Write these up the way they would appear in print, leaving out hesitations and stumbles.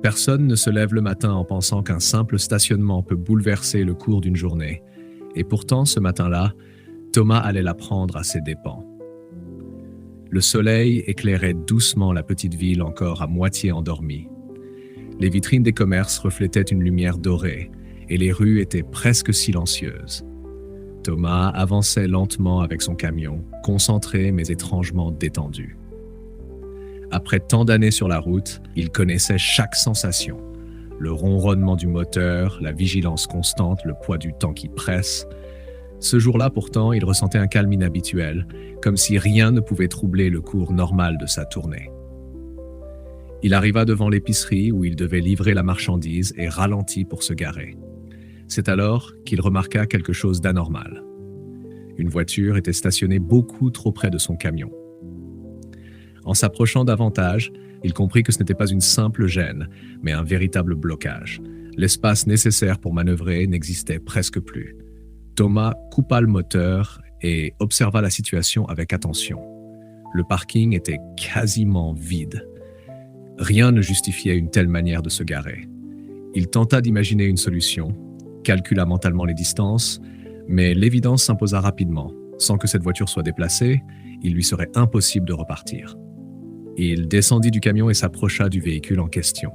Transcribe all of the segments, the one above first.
Personne ne se lève le matin en pensant qu'un simple stationnement peut bouleverser le cours d'une journée. Et pourtant, ce matin-là, Thomas allait l'apprendre à ses dépens. Le soleil éclairait doucement la petite ville encore à moitié endormie. Les vitrines des commerces reflétaient une lumière dorée et les rues étaient presque silencieuses. Thomas avançait lentement avec son camion, concentré mais étrangement détendu. Après tant d'années sur la route, il connaissait chaque sensation. Le ronronnement du moteur, la vigilance constante, le poids du temps qui presse. Ce jour-là, pourtant, il ressentait un calme inhabituel, comme si rien ne pouvait troubler le cours normal de sa tournée. Il arriva devant l'épicerie où il devait livrer la marchandise et ralentit pour se garer. C'est alors qu'il remarqua quelque chose d'anormal. Une voiture était stationnée beaucoup trop près de son camion. En s'approchant davantage, il comprit que ce n'était pas une simple gêne, mais un véritable blocage. L'espace nécessaire pour manœuvrer n'existait presque plus. Thomas coupa le moteur et observa la situation avec attention. Le parking était quasiment vide. Rien ne justifiait une telle manière de se garer. Il tenta d'imaginer une solution, calcula mentalement les distances, mais l'évidence s'imposa rapidement. Sans que cette voiture soit déplacée, il lui serait impossible de repartir. Il descendit du camion et s'approcha du véhicule en question.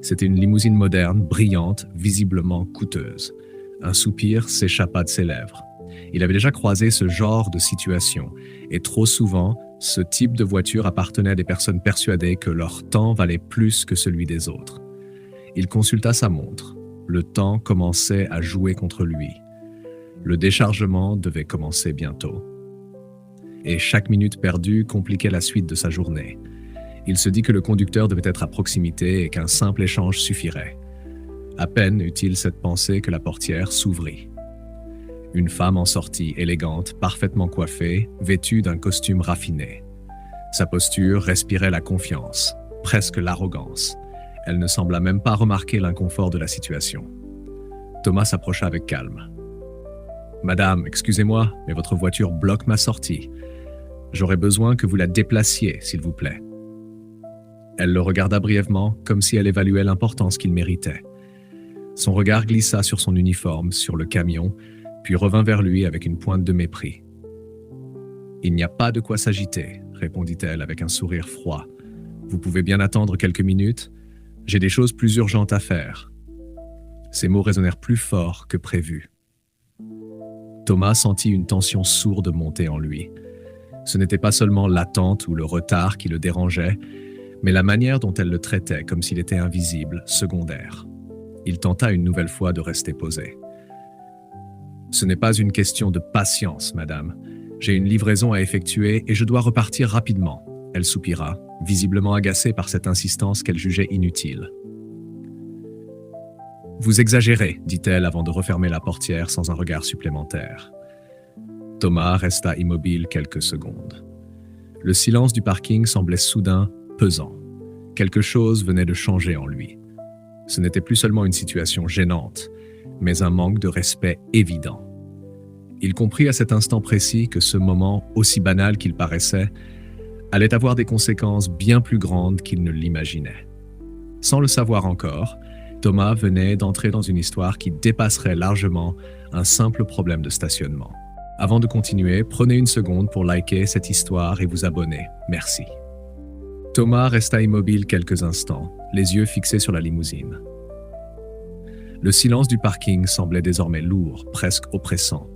C'était une limousine moderne, brillante, visiblement coûteuse. Un soupir s'échappa de ses lèvres. Il avait déjà croisé ce genre de situation, et trop souvent, ce type de voiture appartenait à des personnes persuadées que leur temps valait plus que celui des autres. Il consulta sa montre. Le temps commençait à jouer contre lui. Le déchargement devait commencer bientôt. Et chaque minute perdue compliquait la suite de sa journée. Il se dit que le conducteur devait être à proximité et qu'un simple échange suffirait. À peine eut-il cette pensée que la portière s'ouvrit. Une femme en sortit, élégante, parfaitement coiffée, vêtue d'un costume raffiné. Sa posture respirait la confiance, presque l'arrogance. Elle ne sembla même pas remarquer l'inconfort de la situation. Thomas s'approcha avec calme. « Madame, excusez-moi, mais votre voiture bloque ma sortie. J'aurais besoin que vous la déplaciez, s'il vous plaît. » Elle le regarda brièvement, comme si elle évaluait l'importance qu'il méritait. Son regard glissa sur son uniforme, sur le camion, puis revint vers lui avec une pointe de mépris. « Il n'y a pas de quoi s'agiter, » répondit-elle avec un sourire froid. « Vous pouvez bien attendre quelques minutes. J'ai des choses plus urgentes à faire. » Ces mots résonnèrent plus fort que prévu. Thomas sentit une tension sourde monter en lui. Ce n'était pas seulement l'attente ou le retard qui le dérangeait, mais la manière dont elle le traitait comme s'il était invisible, secondaire. Il tenta une nouvelle fois de rester posé. « Ce n'est pas une question de patience, madame. J'ai une livraison à effectuer et je dois repartir rapidement. » Elle soupira, visiblement agacée par cette insistance qu'elle jugeait inutile. « Vous exagérez, dit-elle avant de refermer la portière sans un regard supplémentaire. Thomas resta immobile quelques secondes. Le silence du parking semblait soudain pesant. Quelque chose venait de changer en lui. Ce n'était plus seulement une situation gênante, mais un manque de respect évident. Il comprit à cet instant précis que ce moment, aussi banal qu'il paraissait, allait avoir des conséquences bien plus grandes qu'il ne l'imaginait. Sans le savoir encore, Thomas venait d'entrer dans une histoire qui dépasserait largement un simple problème de stationnement. Avant de continuer, prenez une seconde pour liker cette histoire et vous abonner. Merci. Thomas resta immobile quelques instants, les yeux fixés sur la limousine. Le silence du parking semblait désormais lourd, presque oppressant.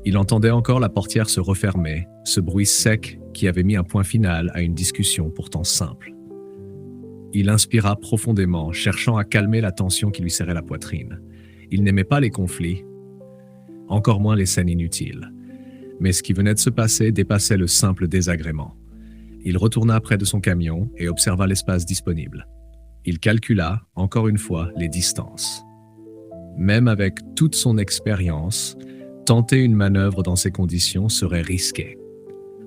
Il entendait encore la portière se refermer, ce bruit sec qui avait mis un point final à une discussion pourtant simple. Il inspira profondément, cherchant à calmer la tension qui lui serrait la poitrine. Il n'aimait pas les conflits, encore moins les scènes inutiles. Mais ce qui venait de se passer dépassait le simple désagrément. Il retourna près de son camion et observa l'espace disponible. Il calcula, encore une fois, les distances. Même avec toute son expérience, tenter une manœuvre dans ces conditions serait risqué.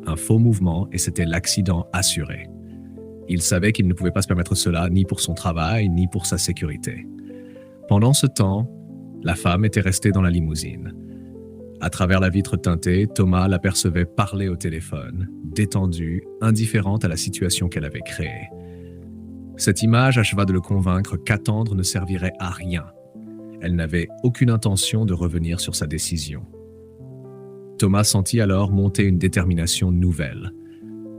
Un faux mouvement et c'était l'accident assuré. Il savait qu'il ne pouvait pas se permettre cela ni pour son travail, ni pour sa sécurité. Pendant ce temps, la femme était restée dans la limousine. À travers la vitre teintée, Thomas l'apercevait parler au téléphone, détendue, indifférente à la situation qu'elle avait créée. Cette image acheva de le convaincre qu'attendre ne servirait à rien. Elle n'avait aucune intention de revenir sur sa décision. Thomas sentit alors monter une détermination nouvelle.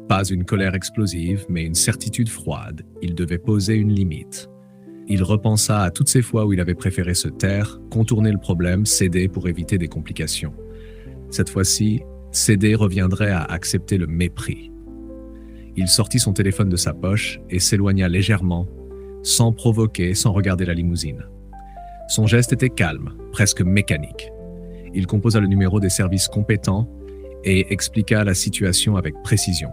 Pas une colère explosive, mais une certitude froide. Il devait poser une limite. Il repensa à toutes ces fois où il avait préféré se taire, contourner le problème, céder pour éviter des complications. Cette fois-ci, céder reviendrait à accepter le mépris. Il sortit son téléphone de sa poche et s'éloigna légèrement, sans provoquer, sans regarder la limousine. Son geste était calme, presque mécanique. Il composa le numéro des services compétents et expliqua la situation avec précision.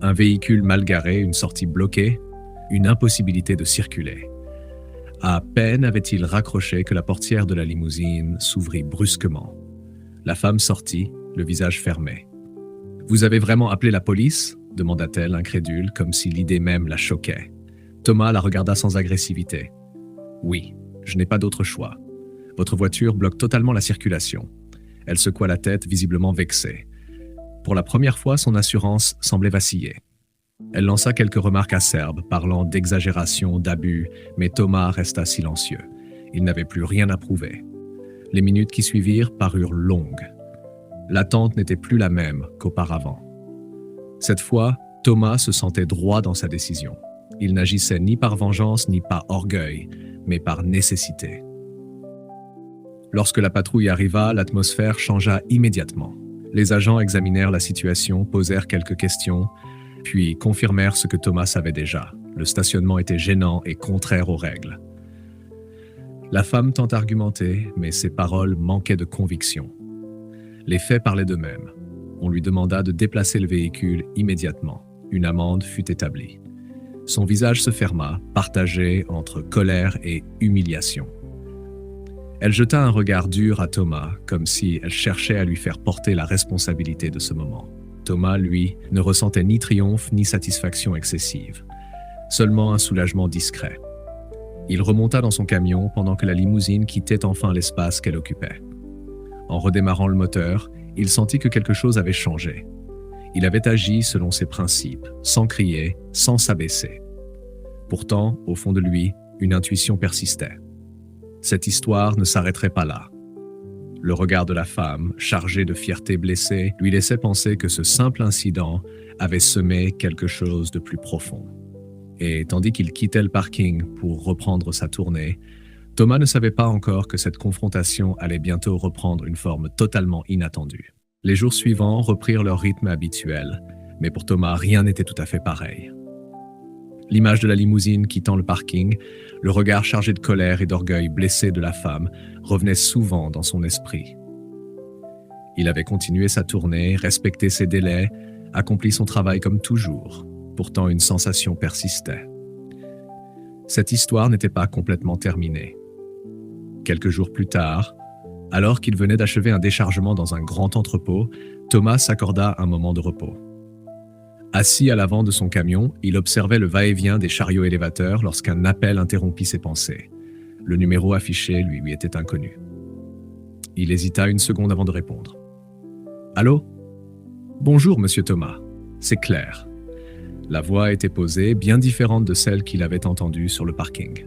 Un véhicule mal garé, une sortie bloquée, une impossibilité de circuler. À peine avait-il raccroché que la portière de la limousine s'ouvrit brusquement. La femme sortit, le visage fermé. « Vous avez vraiment appelé la police ?» demanda-t-elle, incrédule, comme si l'idée même la choquait. Thomas la regarda sans agressivité. « Oui, je n'ai pas d'autre choix. Votre voiture bloque totalement la circulation. » Elle secoua la tête, visiblement vexée. Pour la première fois, son assurance semblait vaciller. Elle lança quelques remarques acerbes, parlant d'exagération, d'abus, mais Thomas resta silencieux. Il n'avait plus rien à prouver. Les minutes qui suivirent parurent longues. L'attente n'était plus la même qu'auparavant. Cette fois, Thomas se sentait droit dans sa décision. Il n'agissait ni par vengeance ni par orgueil, mais par nécessité. Lorsque la patrouille arriva, l'atmosphère changea immédiatement. Les agents examinèrent la situation, posèrent quelques questions, puis confirmèrent ce que Thomas savait déjà. Le stationnement était gênant et contraire aux règles. La femme tenta d'argumenter, mais ses paroles manquaient de conviction. Les faits parlaient d'eux-mêmes. On lui demanda de déplacer le véhicule immédiatement. Une amende fut établie. Son visage se ferma, partagé entre colère et humiliation. Elle jeta un regard dur à Thomas, comme si elle cherchait à lui faire porter la responsabilité de ce moment. Thomas, lui, ne ressentait ni triomphe ni satisfaction excessive. Seulement un soulagement discret. Il remonta dans son camion pendant que la limousine quittait enfin l'espace qu'elle occupait. En redémarrant le moteur, il sentit que quelque chose avait changé. Il avait agi selon ses principes, sans crier, sans s'abaisser. Pourtant, au fond de lui, une intuition persistait. Cette histoire ne s'arrêterait pas là. Le regard de la femme, chargé de fierté blessée, lui laissait penser que ce simple incident avait semé quelque chose de plus profond. Et tandis qu'il quittait le parking pour reprendre sa tournée, Thomas ne savait pas encore que cette confrontation allait bientôt reprendre une forme totalement inattendue. Les jours suivants reprirent leur rythme habituel, mais pour Thomas, rien n'était tout à fait pareil. L'image de la limousine quittant le parking, le regard chargé de colère et d'orgueil blessé de la femme revenait souvent dans son esprit. Il avait continué sa tournée, respecté ses délais, accompli son travail comme toujours. Pourtant, une sensation persistait. Cette histoire n'était pas complètement terminée. Quelques jours plus tard, alors qu'il venait d'achever un déchargement dans un grand entrepôt, Thomas s'accorda un moment de repos. Assis à l'avant de son camion, il observait le va-et-vient des chariots élévateurs lorsqu'un appel interrompit ses pensées. Le numéro affiché lui était inconnu. Il hésita une seconde avant de répondre. « Allô ? Bonjour, monsieur Thomas. C'est Claire. » La voix était posée, bien différente de celle qu'il avait entendue sur le parking.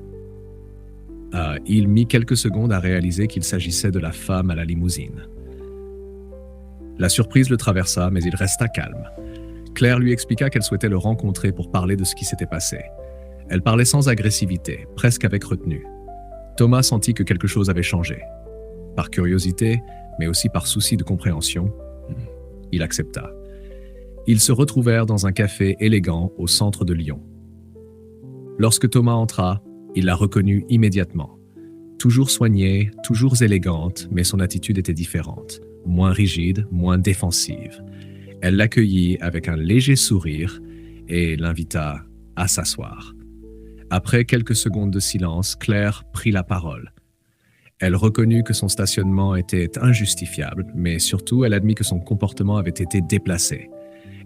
Il mit quelques secondes à réaliser qu'il s'agissait de la femme à la limousine. La surprise le traversa, mais il resta calme. Claire lui expliqua qu'elle souhaitait le rencontrer pour parler de ce qui s'était passé. Elle parlait sans agressivité, presque avec retenue. Thomas sentit que quelque chose avait changé. Par curiosité, mais aussi par souci de compréhension, il accepta. Ils se retrouvèrent dans un café élégant au centre de Lyon. Lorsque Thomas entra, il la reconnut immédiatement. Toujours soignée, toujours élégante, mais son attitude était différente, moins rigide, moins défensive. Elle l'accueillit avec un léger sourire et l'invita à s'asseoir. Après quelques secondes de silence, Claire prit la parole. Elle reconnut que son stationnement était injustifiable, mais surtout elle admit que son comportement avait été déplacé.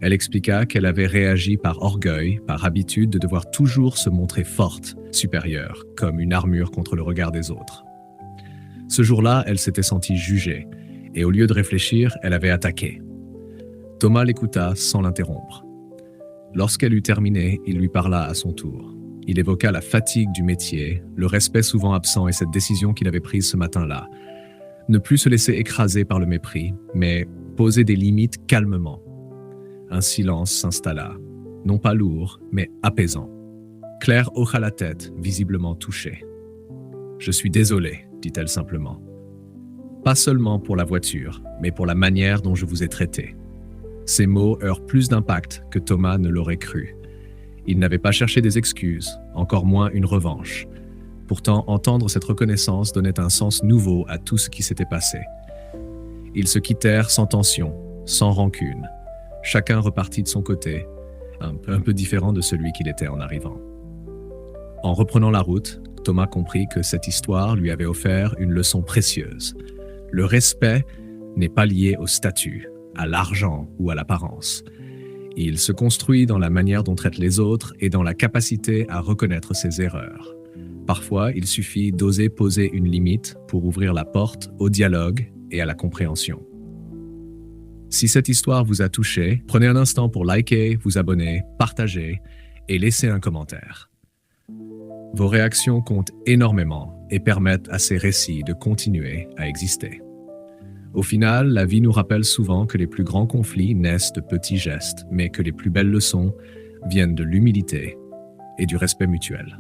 Elle expliqua qu'elle avait réagi par orgueil, par habitude de devoir toujours se montrer forte, supérieure, comme une armure contre le regard des autres. Ce jour-là, elle s'était sentie jugée, et au lieu de réfléchir, elle avait attaqué. Thomas l'écouta sans l'interrompre. Lorsqu'elle eut terminé, il lui parla à son tour. Il évoqua la fatigue du métier, le respect souvent absent et cette décision qu'il avait prise ce matin-là. Ne plus se laisser écraser par le mépris, mais poser des limites calmement. Un silence s'installa, non pas lourd, mais apaisant. Claire hocha la tête, visiblement touchée. « Je suis désolée, dit-elle simplement. Pas seulement pour la voiture, mais pour la manière dont je vous ai traité. » Ces mots eurent plus d'impact que Thomas ne l'aurait cru. Il n'avait pas cherché des excuses, encore moins une revanche. Pourtant, entendre cette reconnaissance donnait un sens nouveau à tout ce qui s'était passé. Ils se quittèrent sans tension, sans rancune. Chacun repartit de son côté, un peu différent de celui qu'il était en arrivant. En reprenant la route, Thomas comprit que cette histoire lui avait offert une leçon précieuse. Le respect n'est pas lié au statut, à l'argent ou à l'apparence. Il se construit dans la manière dont traite les autres et dans la capacité à reconnaître ses erreurs. Parfois, il suffit d'oser poser une limite pour ouvrir la porte au dialogue et à la compréhension. Si cette histoire vous a touché, prenez un instant pour liker, vous abonner, partager et laisser un commentaire. Vos réactions comptent énormément et permettent à ces récits de continuer à exister. Au final, la vie nous rappelle souvent que les plus grands conflits naissent de petits gestes, mais que les plus belles leçons viennent de l'humilité et du respect mutuel.